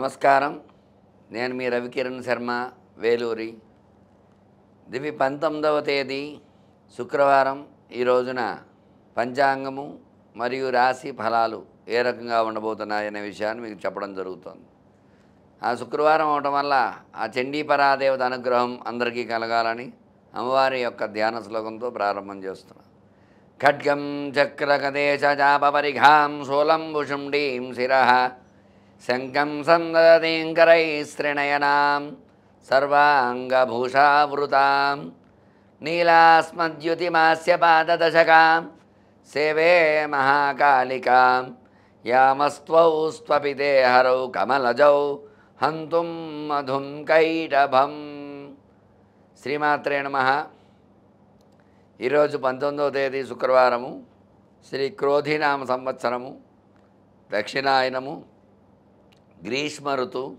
నమస్కారం. నేను మీ రవికిరణ్ శర్మ, వేలూరి. దివి 19వ తేదీ శుక్రవారం. ఈ రోజున పంచాంగము మరియు రాశి ఫలాలు ఏ రకంగా ఉండబోతున్నాయనే విషయాన్ని మీకు చెప్పడం జరుగుతుంది. ఆ శుక్రవారం అవటం వల్ల ఆ చండీపరాదేవత అనుగ్రహం అందరికీ కలగాలని అమ్మవారి యొక్క ధ్యాన శ్లోకంతో ప్రారంభం చేస్తున్నాం. ఖడ్గం చక్రకదేశ చాపపరిఘాం శూలంబుషుండీం శిరః శంఖం సందదీంకరైస్త్రినయనాం సర్వాంగభూషావృతాం నీలాస్మద్యుతిమాస్య పాదదశకాం సేవే మహాకాళికాం యామస్త్వౌ స్త్వపితే హరౌ కమలజౌ హంతుం మధుం కైటభం. శ్రీమాత్రే నమః. ఈరోజు 19వ తేదీ శుక్రవారము. శ్రీ క్రోధినామ సంవత్సరము, దక్షిణాయనము, గ్రీష్మ ఋతువు,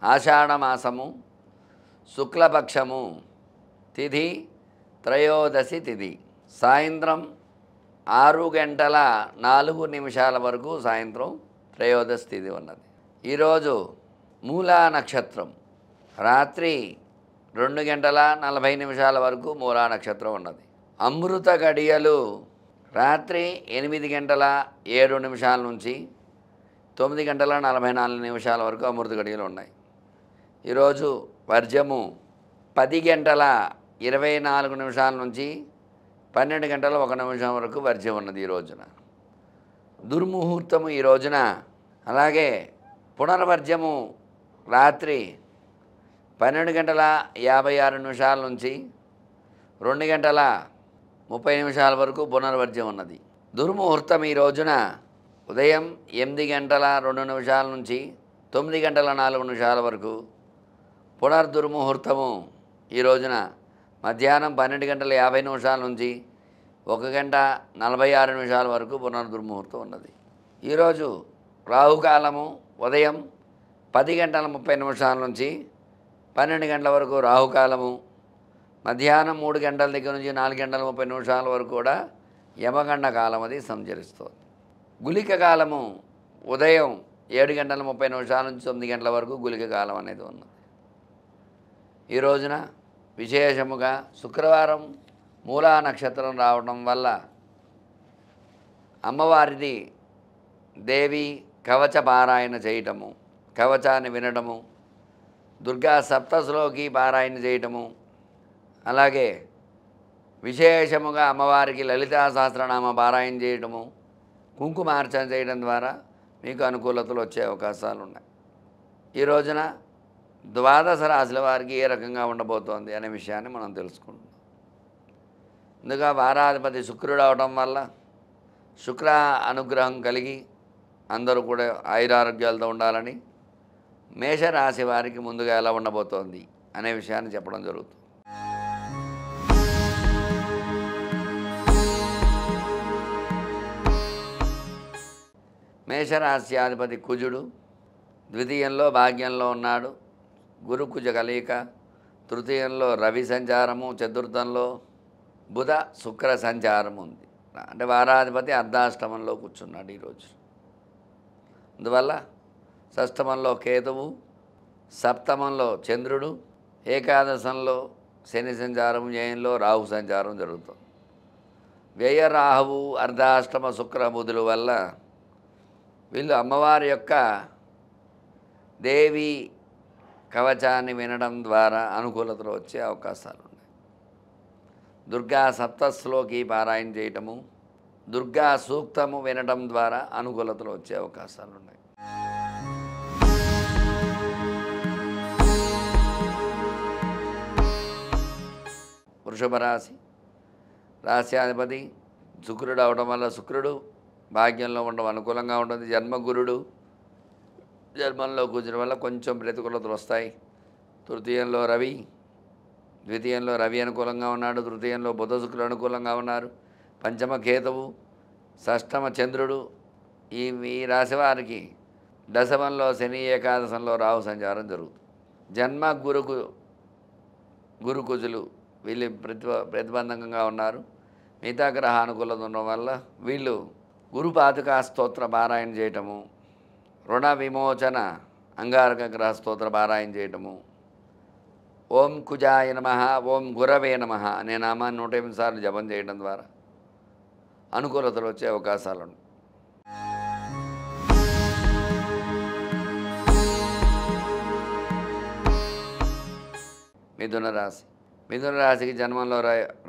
ఆషాఢమాసము, శుక్లపక్షము, తిథి త్రయోదశి తిథి. సాయంత్రం 6:04 వరకు సాయంత్రం త్రయోదశి తిథి ఉన్నది. ఈరోజు మూలా నక్షత్రం. రాత్రి 2:40 వరకు మూలా నక్షత్రం ఉన్నది. అమృత గడియలు రాత్రి 8:07 నుంచి 9:44 వరకు అమృత గడియలు ఉన్నాయి. ఈరోజు వర్జము 10:24 నుంచి 12:01 వరకు వర్జం ఉన్నది ఈ రోజున. దుర్ముహూర్తము ఈ రోజున, అలాగే పునర్వర్జము రాత్రి 12:56 నుంచి 2:30 వరకు పునర్వర్జం ఉన్నది. దుర్ముహూర్తం ఈ రోజున ఉదయం 8:02 నుంచి 9:04 వరకు. పునర్దుర్ముహూర్తము ఈ రోజున మధ్యాహ్నం 12:50 నుంచి 1:46 వరకు పునర్దుర్ముహూర్తం ఉన్నది. ఈరోజు రాహుకాలము ఉదయం 10:30 నుంచి 12 గంటల వరకు రాహుకాలము. మధ్యాహ్నం 3 గంటల దగ్గర నుంచి 4:30 వరకు కూడా యమగండ కాలం అది సంచరిస్తుంది. గుళిక కాలము ఉదయం 7:30 నుంచి 9 గంటల వరకు గుళిక కాలం అనేది ఉన్నది. ఈ రోజున విశేషముగా శుక్రవారం మూలా నక్షత్రం రావడం వల్ల అమ్మవారిది దేవి కవచ పారాయణ చేయటము, కవచాన్ని వినడము, దుర్గా సప్తశ్లోకి పారాయణ చేయటము, అలాగే విశేషముగా అమ్మవారికి లలితా సహస్రనామ పారాయణ చేయటము, కుంకుమార్చన చేయడం ద్వారా మీకు అనుకూలతలు వచ్చే అవకాశాలు ఉన్నాయి. ఈ రోజున ద్వాదశ రాశుల వారికి ఏ రకంగా ఉండబోతోంది అనే విషయాన్ని మనం తెలుసుకుంటాం. ముందుగా వారాధిపతి శుక్రుడు అవడం వల్ల శుక్ర అనుగ్రహం కలిగి అందరూ కూడా ఆయురారోగ్యాలతో ఉండాలని మేషరాశి వారికి ముందుగా ఎలా ఉండబోతోంది అనే విషయాన్ని చెప్పడం జరుగుతుంది. మేషరాశ్యాధిపతి కుజుడు ద్వితీయంలో భాగ్యంలో ఉన్నాడు. గురుకుజ కలయిక. తృతీయంలో రవి సంచారము, చతుర్థంలో బుధ శుక్ర సంచారం ఉంది. అంటే వారాధిపతి అర్ధాష్టమంలో కూర్చున్నాడు ఈరోజు. అందువల్ల షష్టమంలో కేతువు, సప్తమంలో చంద్రుడు, ఏకాదశంలో శని సంచారం, వ్యయంలో రాహు సంచారం జరుగుతుంది. వ్యయ రాహువు, అర్ధాష్టమ శుక్ర బుధుల వల్ల వీళ్ళు అమ్మవారి యొక్క దేవి కవచాన్ని వినడం ద్వారా అనుకూలతలు వచ్చే అవకాశాలు ఉన్నాయి. దుర్గా సప్తశ్లోకి పారాయణ చేయటము, దుర్గా సూక్తము వినడం ద్వారా అనుకూలతలు వచ్చే అవకాశాలు ఉన్నాయి. వృషభ రాశి. రాశ్యాధిపతి శుక్రుడు అవడం వల్ల శుక్రుడు భాగ్యంలో ఉండడం అనుకూలంగా ఉంటుంది. జన్మగురుడు జన్మంలో కూర్చోడం వల్ల కొంచెం ప్రతికూలతలు వస్తాయి. తృతీయంలో రవి, ద్వితీయంలో రవి అనుకూలంగా ఉన్నాడు. తృతీయంలో బుధ శుక్రుడు అనుకూలంగా ఉన్నారు. పంచమ కేతువు, షష్టమ చంద్రుడు. ఈ రాశివారికి దశమంలో శని, ఏకాదశంలో రాహు సంచారం జరుగుతుంది. జన్మ గురుకుజులు వీళ్ళు ప్రతిబంధకంగా ఉన్నారు. మిగతా గ్రహ అనుకూలత ఉండడం వల్ల వీళ్ళు గురుపాదుకా స్తోత్ర పారాయణ చేయటము, రుణ విమోచన అంగారక గ్రహ స్తోత్ర పారాయణ చేయటము, ఓం కుజాయ నమః, ఓం గురవే నమః అనే నామాన్ని 108 సార్లు జపం చేయడం ద్వారా అనుకూలతలు వచ్చే అవకాశాలు ఉన్నాయి. మిథున రాశి. మిథున రాశికి జన్మంలో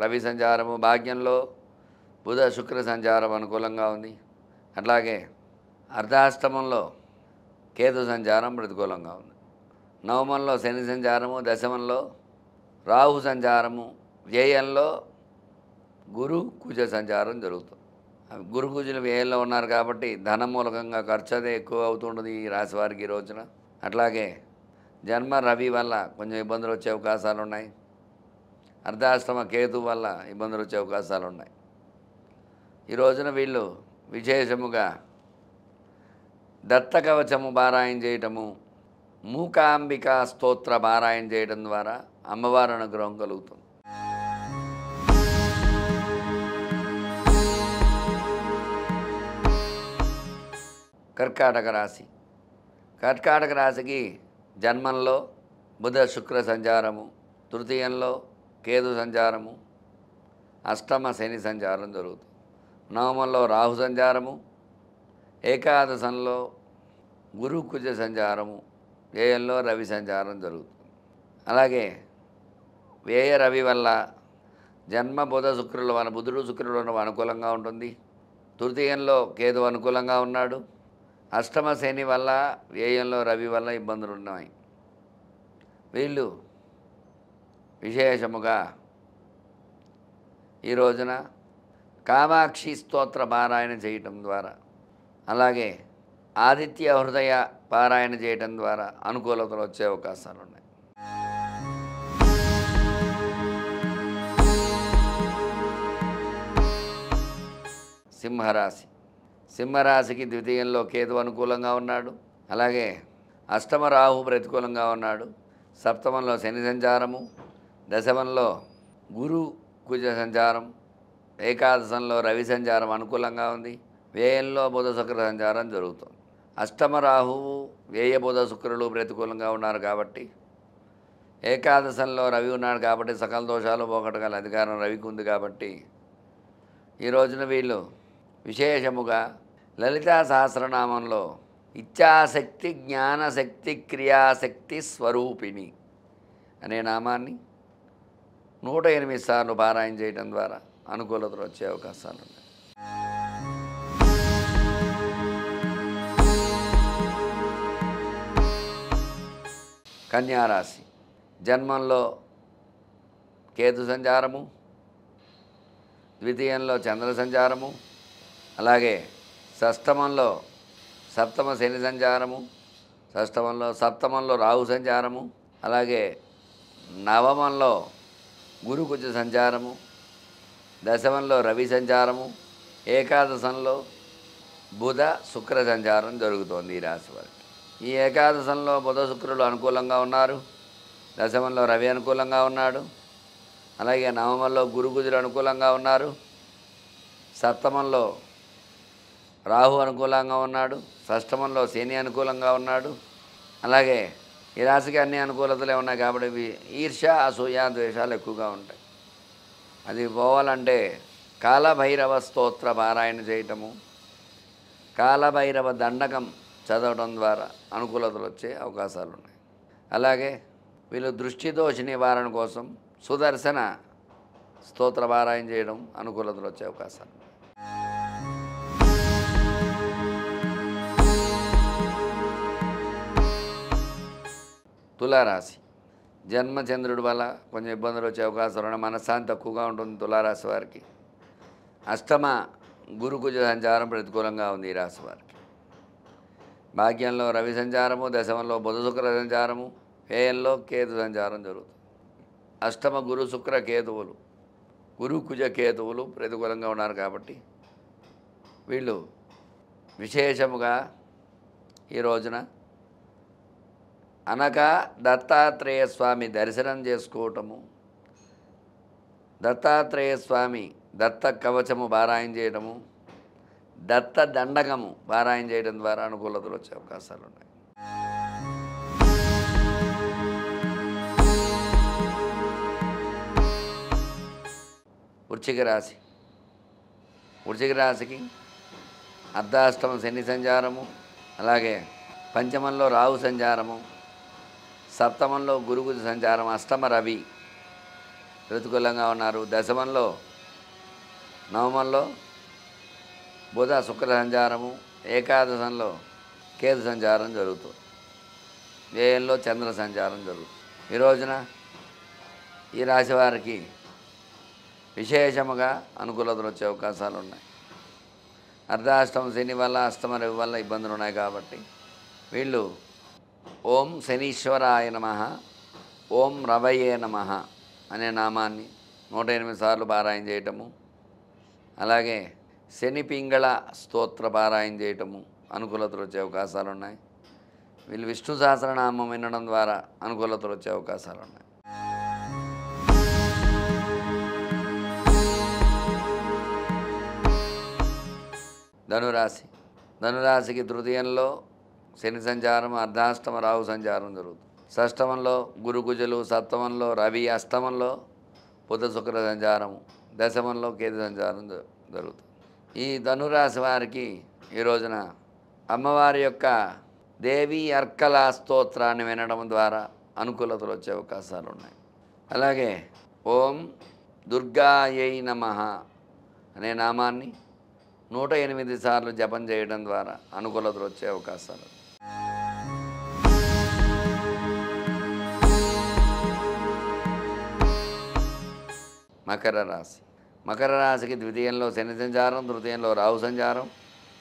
రవి సంచారము, భాగ్యంలో బుధ శుక్ర సంచారం అనుకూలంగా ఉంది. అట్లాగే అర్ధాష్టమంలో కేతు సంచారం ప్రతికూలంగా ఉంది. నవమంలో శని సంచారము, దశమంలో రాహు సంచారము, వ్యయంలో గురు కుజ సంచారం జరుగుతుంది. గురు కుజులు వ్యయంలో ఉన్నారు కాబట్టి ధన మూలకంగా ఖర్చు అదే ఎక్కువ అవుతుంటుంది ఈ రాశి వారికి ఈ రోజున. అట్లాగే జన్మ రవి వల్ల కొంచెం ఇబ్బందులు వచ్చే అవకాశాలు ఉన్నాయి. అర్ధాష్టమ కేతు వల్ల ఇబ్బందులు వచ్చే అవకాశాలు ఉన్నాయి. ఈ రోజున వీళ్ళు విశేషముగా దత్త కవచము పారాయణ చేయటము, మూకాంబికా స్తోత్ర పారాయణ చేయడం ద్వారా అమ్మవారి అనుగ్రహం కలుగుతుంది. కర్కాటక రాశి. కర్కాటక రాశికి జన్మంలో బుధ శుక్ర సంచారము, తృతీయంలో కేతు సంచారము, అష్టమ శని సంచారం జరుగుతుంది. నవమంలో రాహు సంచారము, ఏకాదశంలో గురు కుజ సంచారము, వ్యయంలో రవి సంచారం జరుగుతుంది. అలాగే వ్యయ రవి వల్ల జన్మ బుధ శుక్రుల వల్ల బుధుడు శుక్రుడు అనుకూలంగా ఉంటుంది. తృతీయంలో కేతు అనుకూలంగా ఉన్నాడు. అష్టమ శని వల్ల వ్యయంలో రవి వల్ల ఇబ్బందులు ఉన్నాయి. వీళ్ళు విశేషముగా ఈ రోజున కామాక్షి స్తోత్ర పారాయణ చేయటం ద్వారా, అలాగే ఆదిత్య హృదయ పారాయణ చేయటం ద్వారా అనుకూలతలు వచ్చే అవకాశాలు ఉన్నాయి. సింహరాశి. సింహరాశికి ద్వితీయంలో కేతు అనుకూలంగా ఉన్నాడు. అలాగే అష్టమ రాహు ప్రతికూలంగా ఉన్నాడు. సప్తమంలో శని సంచారము, దశమంలో గురు కుజ సంచారం, ఏకాదశంలో రవి సంచారం అనుకూలంగా ఉంది. వ్యయంలో బుధ శుక్ర సంచారం జరుగుతుంది. అష్టమ రాహువు, వ్యయ బుధ శుక్రులు ప్రతికూలంగా ఉన్నారు కాబట్టి, ఏకాదశంలో రవి ఉన్నాడు కాబట్టి సకల దోషాలు పోగొట్టగల అధికారం రవికి ఉంది కాబట్టి ఈ రోజున వీళ్ళు విశేషముగా లలితా సహస్రనామంలో ఇచ్ఛాశక్తి, జ్ఞానశక్తి, క్రియాశక్తి స్వరూపిణి అనే నామాన్ని 108 సార్లు పారాయణ చేయడం ద్వారా అనుకూలతలు వచ్చే అవకాశాలు ఉన్నాయి. కన్యారాశి. జన్మంలో కేతు సంచారము, ద్వితీయంలో చంద్ర సంచారము, అలాగే షష్టమంలో సప్తమ శని సంచారము, సప్తమంలో రాహు సంచారము, అలాగే నవమంలో గురు కుజ సంచారము, దశమంలో రవి సంచారము, ఏకాదశంలో బుధ శుక్ర సంచారం జరుగుతోంది ఈ రాశి వారికి. ఈ ఏకాదశంలో బుధ శుక్రులు అనుకూలంగా ఉన్నారు. దశమంలో రవి అనుకూలంగా ఉన్నాడు. అలాగే నవమంలో గురు కుజులు అనుకూలంగా ఉన్నారు. సప్తమంలో రాహు అనుకూలంగా ఉన్నాడు. షష్టమంలో శని అనుకూలంగా ఉన్నాడు. అలాగే ఈ రాశికి అన్ని అనుకూలతలే ఉన్నాయి కాబట్టి ఈర్ష్య, అసూయ, ద్వేషాలు ఎక్కువగా ఉంటాయి. అది పోవాలంటే కాలభైరవ స్తోత్ర పారాయణ చేయటము, కాలభైరవ దండకం చదవడం ద్వారా అనుకూలతలు వచ్చే అవకాశాలు ఉన్నాయి. అలాగే వీళ్ళు దృష్టి దోష నివారణ కోసం సుదర్శన స్తోత్ర పారాయణ చేయడం అనుకూలతలు వచ్చే అవకాశాలు. తులారాశి. జన్మచంద్రుడి వల్ల కొంచెం ఇబ్బందులు వచ్చే అవకాశాలు ఉన్నాయి. మనశ్శాంతి తక్కువగా ఉంటుంది తులారాశి వారికి. అష్టమ గురుకుజ సంచారం ప్రతికూలంగా ఉంది ఈ రాశి వారికి. భాగ్యంలో రవి సంచారము, దశమంలో బుధ శుక్ర సంచారము, వ్యయంలో కేతు సంచారం జరుగుతుంది. అష్టమ గురు శుక్ర కేతువులు, గురు కుజ కేతువులు ప్రతికూలంగా ఉన్నారు కాబట్టి వీళ్ళు విశేషముగా ఈ రోజున అనగా దత్తాత్రేయ స్వామి దర్శనం చేసుకోవటము, దత్తాత్రేయ స్వామి దత్త కవచము పారాయణ చేయడము, దత్త దండకము పారాయణ చేయడం ద్వారా అనుకూలతలు వచ్చే అవకాశాలు ఉన్నాయి. వృశ్చిక రాశి. వృశ్చిక రాశికి అర్ధాష్టమ శని సంచారము, అలాగే పంచమంలో రాహు సంచారము, సప్తమంలో గురుగు సంచారం, అష్టమ రవి ప్రతికూలంగా ఉన్నారు. దశమంలో నవమంలో బుధ శుక్ర సంచారము, ఏకాదశంలో కేతు సంచారం జరుగుతుంది. వ్యయంలో చంద్ర సంచారం జరుగుతుంది. ఈ రోజున ఈ రాశి వారికి విశేషముగా అనుకూలతలు వచ్చే అవకాశాలు ఉన్నాయి. అర్ధాష్టమ శని వల్ల, అష్టమ రవి వల్ల ఇబ్బందులు ఉన్నాయి కాబట్టి వీళ్ళు ఓం శనీశ్వరాయ నమః, ఓం రవయే నమః అనే నామాన్ని 108 సార్లు పారాయణ చేయటము, అలాగే శని పింగళ స్తోత్ర పారాయణ చేయటము అనుకూలతలు వచ్చే అవకాశాలు ఉన్నాయి. వీళ్ళు విష్ణు సహస్రనామం వినడం ద్వారా అనుకూలతలు వచ్చే అవకాశాలు ఉన్నాయి. ధనురాశి. ధనురాశికి తృతీయంలో శని సంచారం, అర్ధాష్టమ రాహు సంచారం జరుగుతుంది. షష్టమంలో గురుకుజులు, సప్తమంలో రవి, అష్టమంలో బుధ శుక్ర సంచారము, దశమంలో కేతు సంచారం జరుగుతుంది. ఈ ధనురాశి వారికి ఈ రోజున అమ్మవారి యొక్క దేవి అర్కల స్తోత్రాన్ని వినడం ద్వారా అనుకూలతలు వచ్చే అవకాశాలు ఉన్నాయి. అలాగే ఓం దుర్గాయై నమః అనే నామాన్ని 108 సార్లు జపం చేయడం ద్వారా అనుకూలతలు వచ్చే అవకాశాలు. మకర రాశి. మకర రాశికి ద్వితీయంలో శని సంచారం, తృతీయంలో రాహు సంచారం,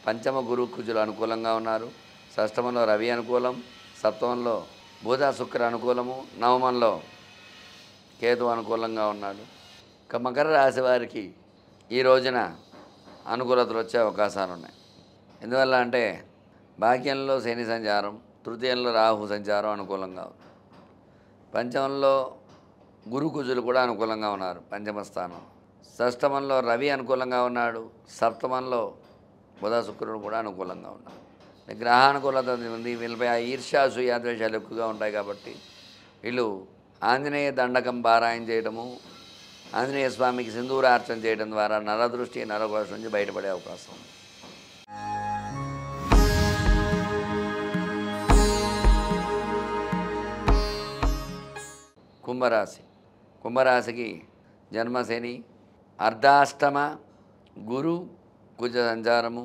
పంచమ గురు కుజులు అనుకూలంగా ఉన్నారు. షష్టమంలో రవి అనుకూలం, సప్తమంలో బుధ శుక్ర అనుకూలము, నవమంలో కేతు అనుకూలంగా ఉన్నాడు. ఇక మకర రాశి వారికి ఈ రోజున అనుకూలతలు వచ్చే అవకాశాలు ఉన్నాయి. ఎందువల్ల అంటే భాగ్యంలో శని సంచారం, తృతీయంలో రాహు సంచారం అనుకూలంగా ఉంది. పంచమంలో గురు కుజులు కూడా అనుకూలంగా ఉన్నారు పంచమ స్థానం. షష్టమంలో రవి అనుకూలంగా ఉన్నాడు, సప్తమంలో బుధ శుక్రుడు కూడా అనుకూలంగా ఉన్నారు. గ్రహానుకూలత ఉంది. వీళ్ళపై ఆ ఈర్ష్యా సూయాద్వేషాలు ఎక్కువగా ఉంటాయి కాబట్టి వీళ్ళు ఆంజనేయ దండకం పారాయణ చేయడము, ఆంజనేయ స్వామికి సింధూరార్చన చేయడం ద్వారా నరదృష్టి, నరఘోష నుంచి బయటపడే అవకాశం ఉంది. కుంభరాశి. కుంభరాశికి జన్మశని, అర్ధాష్టమ గురు కుజ సంచారము,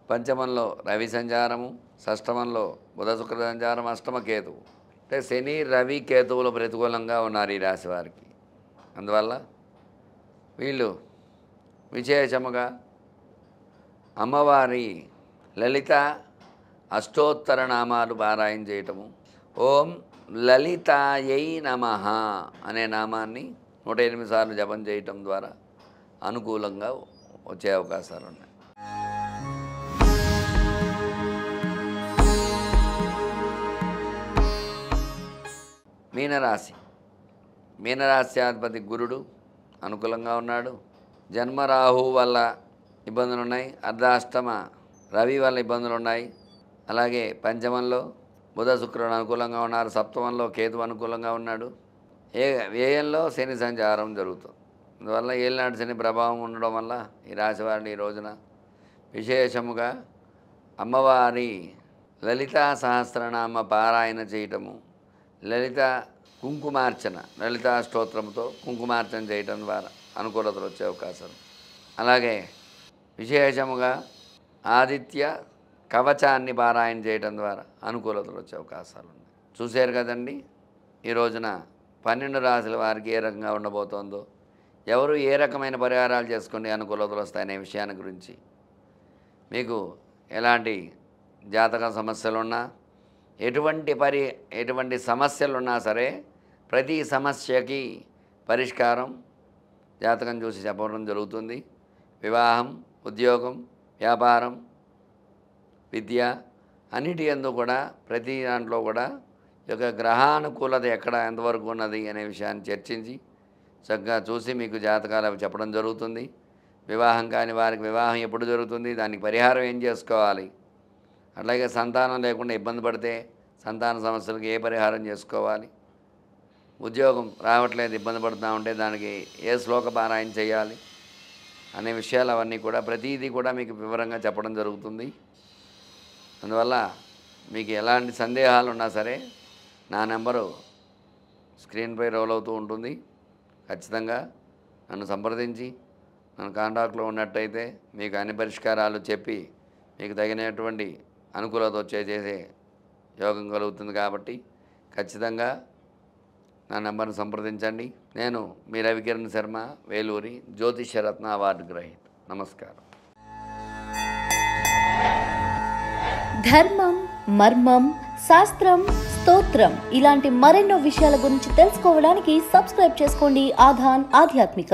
పంచమంలో రవి సంచారము, షష్టమంలో బుధ శుక్ర సంచారం, అష్టమ కేతువు. అంటే శని రవి కేతువులు ప్రతికూలంగా ఉన్నారు ఈ రాశి వారికి. అందువల్ల వీళ్ళు విశేషముగా అమ్మవారి లలిత అష్టోత్తర నామాలు పారాయణ చేయటము, ఓం లలితాయై నమః అనే నామాన్ని 108 సార్లు జపం చేయటం ద్వారా అనుకూలంగా వచ్చే అవకాశాలు ఉన్నాయి. మీనరాశి. మీనరాశ్యాధిపతి గురుడు అనుకూలంగా ఉన్నాడు. జన్మరాహు వల్ల ఇబ్బందులు ఉన్నాయి, అర్ధాష్టమ రవి వల్ల ఇబ్బందులు ఉన్నాయి. అలాగే పంచమంలో బుధ శుక్రుడు అనుకూలంగా ఉన్నారు, సప్తమంలో కేతు అనుకూలంగా ఉన్నాడు. వ్యయంలో శని సంచారం జరుగుతుంది. అందువల్ల ఏలినాటి శని ప్రభావం ఉండడం వల్ల ఈ రాశి వారిని ఈ రోజున విశేషముగా అమ్మవారి లలితా సహస్రనామ పారాయణ చేయటము, లలిత కుంకుమార్చన, లలితా స్తోత్రంతో కుంకుమార్చన చేయటం ద్వారా అనుకూలతలు వచ్చే అవకాశం. అలాగే విశేషముగా ఆదిత్య కవచాన్ని పారాయణ చేయటం ద్వారా అనుకూలతలు వచ్చే అవకాశాలు ఉన్నాయి. చూశారు కదండి, ఈ రోజున 12 రాశుల వారికి ఏ రకంగా ఉండబోతోందో, ఎవరు ఏ రకమైన పరిహారాలు చేసుకుని అనుకూలతలు వస్తాయనే విషయాన్ని గురించి మీకు ఎలాంటి జాతక సమస్యలున్నా, ఎటువంటి సమస్యలున్నా సరే ప్రతి సమస్యకి పరిష్కారం జాతకం చూసి చెప్పడం జరుగుతుంది. వివాహం, ఉద్యోగం, వ్యాపారం, విద్య అన్నిటి యందు కూడా ప్రతి దాంట్లో కూడా ఈ యొక్క గ్రహానుకూలత ఎక్కడ ఎంతవరకు ఉన్నది అనే విషయాన్ని చర్చించి చక్కగా చూసి మీకు జాతకాలు అవి చెప్పడం జరుగుతుంది. వివాహం కాని వారికి వివాహం ఎప్పుడు జరుగుతుంది, దానికి పరిహారం ఏం చేసుకోవాలి, అట్లాగే సంతానం లేకుండా ఇబ్బంది పడితే సంతాన సమస్యలకు ఏ పరిహారం చేసుకోవాలి, ఉద్యోగం రావట్లేదు, ఇబ్బంది పడుతూ ఉంటే దానికి ఏ శ్లోక పారాయణ చేయాలి అనే విషయాలు అవన్నీ కూడా ప్రతిదీ కూడా మీకు వివరంగా చెప్పడం జరుగుతుంది. అందువల్ల మీకు ఎలాంటి సందేహాలు ఉన్నా సరే నా నెంబరు స్క్రీన్పై రోల్ అవుతూ ఉంటుంది. ఖచ్చితంగా నన్ను సంప్రదించి నన్ను కాంటాక్ట్లో ఉన్నట్టయితే మీకు అన్ని పరిష్కారాలు చెప్పి మీకు తగినటువంటి అనుకూలత చేసే యోగం కలుగుతుంది. కాబట్టి ఖచ్చితంగా నా నెంబర్ను సంప్రదించండి. నేను మీ రవికిరణ్ శర్మ, వేలూరి, జ్యోతిష్యరత్న అవార్డు గ్రహీత. నమస్కారం. ధర్మం, మర్మం, శాస్త్రం, స్తోత్రం ఇలాంటి మరెన్నో విషయాల గురించి తెలుసుకోవడానికి సబ్స్క్రైబ్ చేసుకోండి ఆధాన్ ఆధ్యాత్మిక.